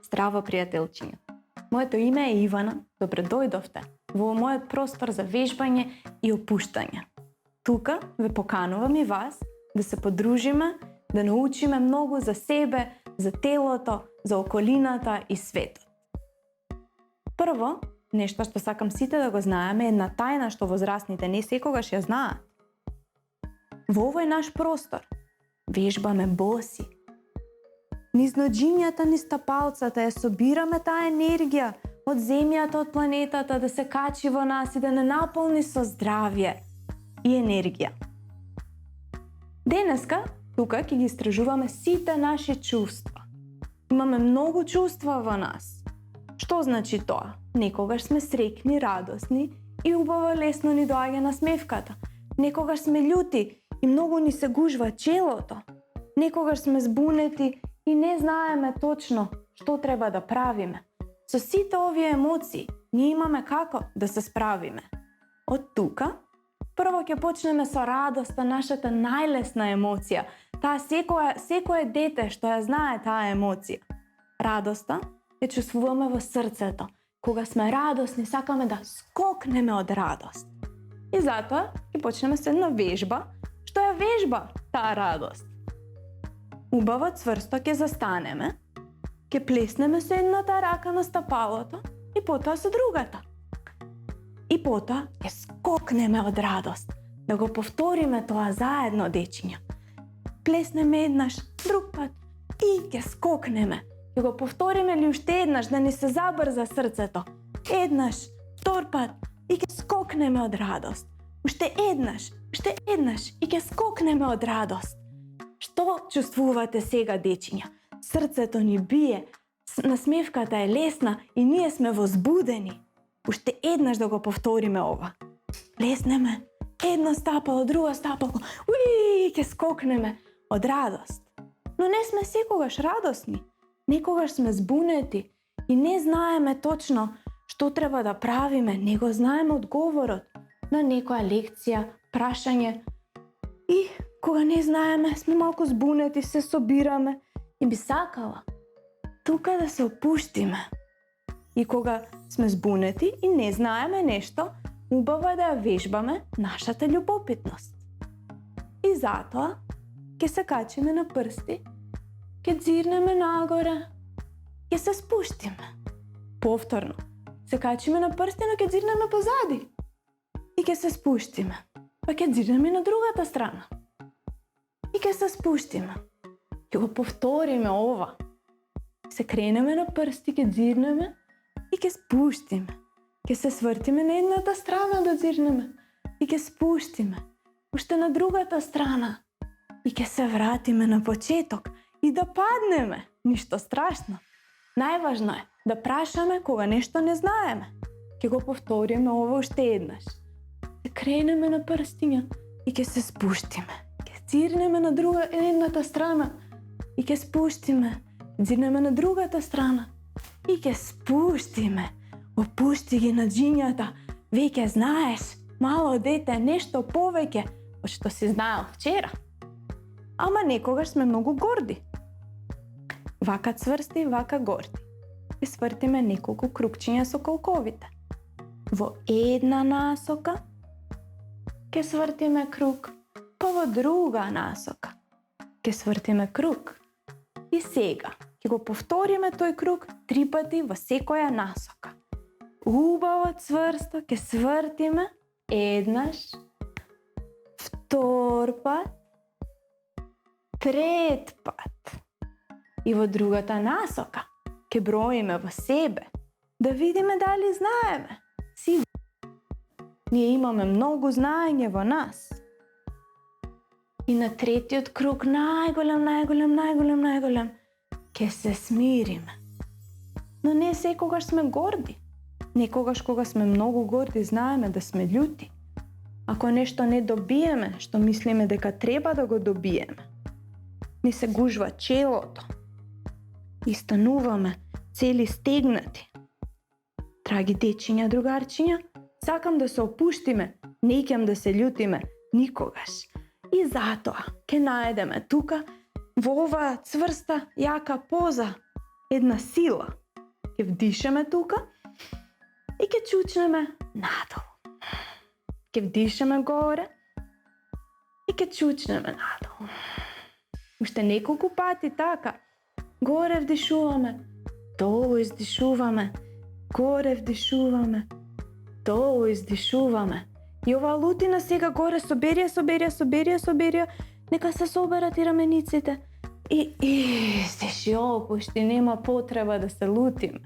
Здраво, пријателчиња. Моето име е Ивана. Добре дојдовте во мојот простор за вежбање и опуштање. Тука ве поканувам и вас да се подружиме, да научиме многу за себе, за телото, за околината и светот. Прво, нешто што сакам сите да го знаеме, една тајна што возрастните не секогаш ја знаат. Во овој наш простор вежбаме боси. Низ ноџињата, низ стапалцата ја собираме таа енергија од земјата, од планетата да се качи во нас и да не наполни со здравје и енергија. Денеска, тука ќе ги истражуваме сите наши чувства. Имаме многу чувства во нас. Што значи тоа? Некогаш сме среќни, радосни и убаво лесно ни доаѓа насмевката. Некогаш сме љути и многу ни се гужва челото. Некогаш сме збунети и не знаеме точно што треба да правиме. Со сите овие емоции ние имаме како да се справиме. Од тука, прво ќе почнеме со радоста, нашата најлесна емоција. Таа секое дете што ја знае таа емоција. Радоста ја чувствуваме во срцето. Кога сме радосни, сакаме да скокнеме од радост. И затоа ќе почнеме со една вежба, што ја вежба таа радост. Убаво цврсто ќе застанеме, ќе плеснеме со едната рака на стапалото и потоа со другата. И потоа ќе скокнеме од радост. Да го повториме тоа заедно, дечиња. Плеснеме еднаш, друг пат и ќе скокнеме. Ќе го повториме ли уште еднаш да ни се забрза срцето. Еднаш, втор пат и ќе скокнеме од радост. Уште еднаш и ќе скокнеме од радост. Што чувствувате сега, дечиња? Срцето ни бие, насмевката е лесна и ние сме возбудени. Уште еднаш да го повториме ова. Плеснеме, едно стапало, друго стапало, ќе скокнеме од радост. Но не сме секогаш радосни. Некогаш сме збунети и не знаеме точно што треба да правиме, не го знаеме одговорот на некоја лекција, прашање. И кога не знаеме, сме малку збунети, се собираме и би сакала тука да се опуштиме. И кога сме збунети и не знаеме нешто, убаво е да ја вежбаме нашата љубопитност. И затоа ќе се качиме на прсти, ќе дзирнеме нагоре, ќе се спуштиме. Повторно, се качиме на прсти, но ќе дзирнеме позади. И ќе се спуштиме. Па ќе дзирнеме на другата страна. И ќе се спуштиме. Ќе го повториме ова. Се кренеме на прсти, ќе дзирнеме и ќе спуштиме. Ќе се свртиме на едната страна да дзирнеме и ќе спуштиме. Уште на другата страна. И ќе се вратиме на почеток и да паднеме. Ништо страшно. Најважно е да прашаме кога нешто не знаеме. Ќе го повториме ова уште еднаш. Се кренеме на прстиња и ќе се спуштиме. Ќе дзирнеме на едната страна и ќе спуштиме. Дзирнеме на другата страна и ќе спуштиме. Опушти ги ноџињата. Веќе знаеш, мало дете, нешто повеќе од што си знаел вчера. Ама некогаш сме многу горди. Вака цврсти, вака горди. И свртиме неколку крукчиња со колковите. Во една насока ќе свртиме круг, па во друга насока ќе свртиме круг. И сега ќе го повториме тој круг 3 пати во секоја насока. Убаво цврсто ќе свртиме еднаш, втор пат, трет пат. И во другата насока ќе броиме во себе, да видиме дали знаеме. Сигурно. Ние имаме многу знаење во нас. И на третиот круг, најголем, ќе се смириме. Но не секогаш сме горди. Некогаш кога сме многу горди, знаеме да сме љути. Ако нешто не добиеме, што мислиме дека треба да го добиеме, ни се гужва челото. И стануваме цели стегнати. Драги дечиња, другарчиња, сакам да се опуштиме, неќам да се љутиме никогаш. И затоа ќе најдеме тука во оваа цврста, јака поза една сила. Ке вдишаме тука и ке чучнеме надолу. Ке вдишаме горе и ке чучнеме надолу. Уште неколку пати така. Горе вдишуваме, долу издишуваме, горе вдишуваме, долу издишуваме. И оваа лутина сега горе соберија, нека се соберат и рамениците. И издиши, опушти, нема потреба да се лутиме.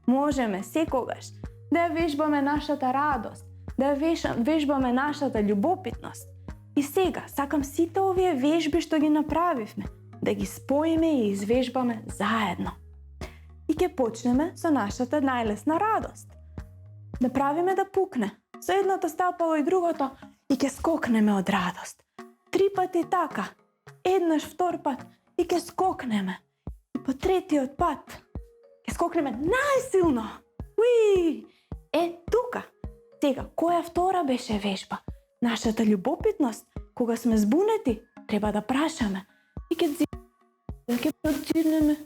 Можеме секогаш да ја вежбаме нашата радост, да ја вежбаме нашата љубопитност. И сега, сакам сите овие вежби што ги направивме, да ги споиме и извежбаме заедно. И ќе почнеме со нашата најлесна радост. Да правиме да пукне. Со едното стапало и другото и ќе скокнеме од радост. 3 пати така. Еднаш, втор пат и ќе скокнеме. И по третиот пат ќе скокнеме најсилно. Уи! Тука. Сега, која втора беше вежба? Нашата љубопитност, кога сме збунети, треба да прашаме. И ќе подзирнеме,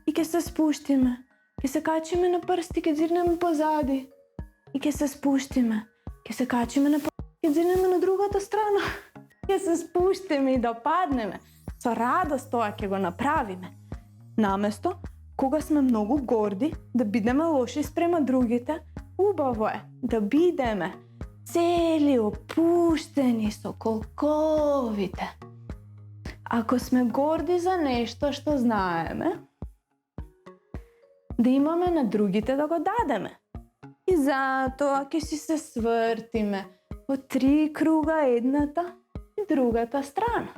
и ќе се спуштиме. Ќе се качиме на прсти, ќе зирнеме позади. И ќе се спуштиме. Ќе се качиме на прсти, ќе зирнеме на другата страна. Ќе се спуштиме и да паднеме. Со радост тоа ќе го направиме. Наместо, кога сме многу горди, да бидеме лоши спрема другите, убаво е да бидеме цели опуштени со колковите. Ако сме горди за нешто што знаеме, да имаме на другите да го дадеме. И затоа ќе си се свртиме во 3 круга едната и другата страна.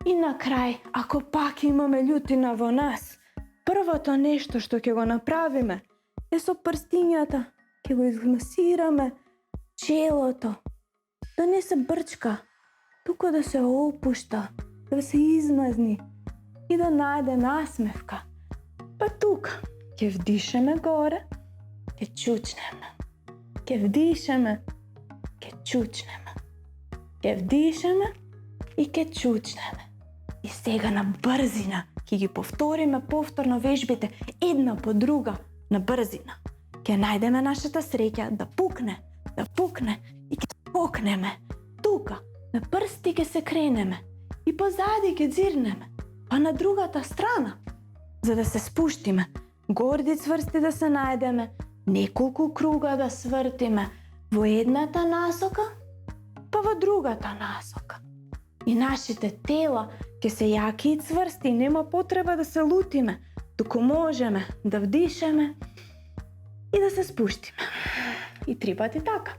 И на крај, ако пак имаме љутина во нас, првото нешто што ќе го направиме е со прстињата. Ќе го измасираме челото, да не се брчка, туку да се опушта, да се измазни и да најде насмевка. Па тука ќе вдишеме горе, ќе чучнеме. Ќе вдишеме, ќе чучнеме. Ќе вдишеме и ќе чучнеме. И сега на брзина ќе ги повториме повторно вежбите една по друга на брзина. Ќе најдеме нашата среќа да пукне и ќе скокнеме. Тука на прсти ќе се кренеме и позади ќе дзирнеме, па на другата страна, за да се спуштиме. Горди цврсти да се најдеме, неколку круга да свртиме во едната насока, па во другата насока. И нашите тела ќе се јаки и цврсти, нема потреба да се лутиме, туку можеме да вдишеме и да се спуштиме. И 3 пати така.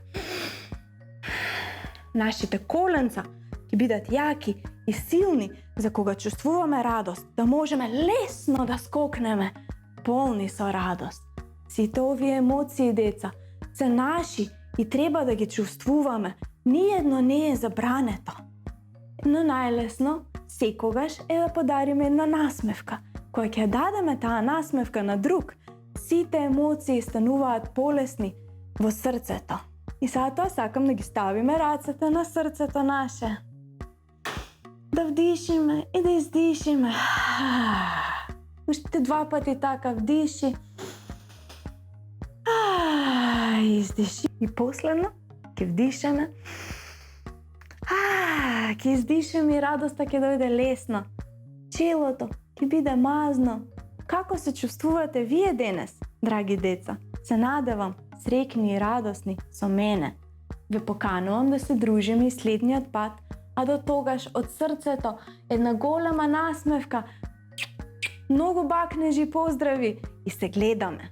Нашите коленца ќе бидат јаки и силни за кога чувствуваме радост, да можеме лесно да скокнеме, полни со радост. Сите овие емоции, деца, се наши и треба да ги чувствуваме. Ниедно не е забрането. Но најлесно секогаш е да подариме една насмевка. Кога ќе дадеме таа насмевка на друг, сите емоции стануваат полесни во срцето. И затоа сакам да ги ставиме рацете на срцето наше. Да вдишиме и да издишиме. Уште 2 пати така вдиши. Издиши. И последно ќе вдишаме. Ќе издишаме и радоста ќе дојде лесно. Челото ќе биде мазно. Како се чувствувате вие денес, драги деца? Се надевам среќни и радосни со мене. Ве поканувам да се дружиме и следниот пат, а до тогаш од срцето една голема насмевка, многу бакнежи поздрави и се гледаме.